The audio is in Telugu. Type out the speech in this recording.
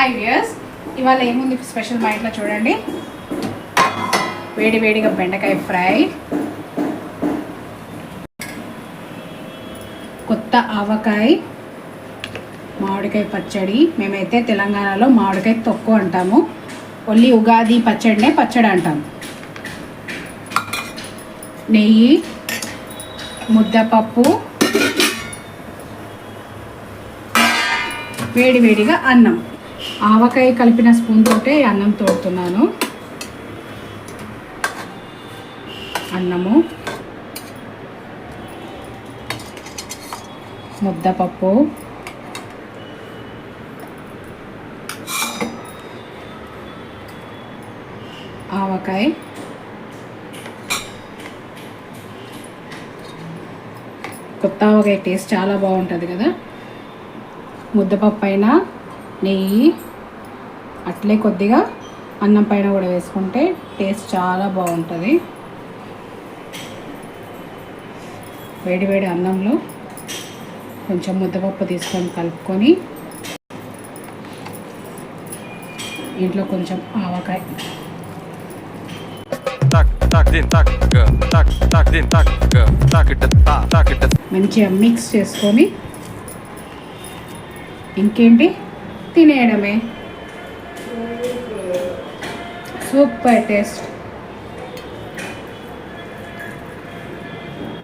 హాయ్ వ్యూయర్స్, ఇవాళ ఏముంది స్పెషల్ మా ఇంట్లో చూడండి. వేడి వేడిగా బెండకాయ ఫ్రై, కొత్త ఆవకాయ, మామిడికాయ పచ్చడి. మేమైతే తెలంగాణలో మామిడికాయ తొక్కు అంటాము. ఓన్లీ ఉగాది పచ్చడినే పచ్చడి అంటాం. నెయ్యి, ముద్దపప్పు, వేడి వేడిగా అన్నం. ఆవకాయ కలిపిన స్పూన్ తోటే అన్నం తోడుతున్నాను. అన్నము, ముద్దపప్పు, ఆవకాయ, కొత్త ఆవకాయ టేస్ట్ చాలా బాగుంటుంది కదా. ముద్దపప్పు పైన నెయ్యి, అట్లే కొద్దిగా అన్నం పైన కూడా వేసుకుంటే టేస్ట్ చాలా బాగుంటుంది. వేడి వేడి అన్నంలో కొంచెం ముద్దపప్పు తీసుకొని కలుపుకొని ఇంట్లో కొంచెం ఆవకాయ, మంచిగా మిక్స్ చేసుకొని ఇంకేంటి తినేయడమే. Super taste.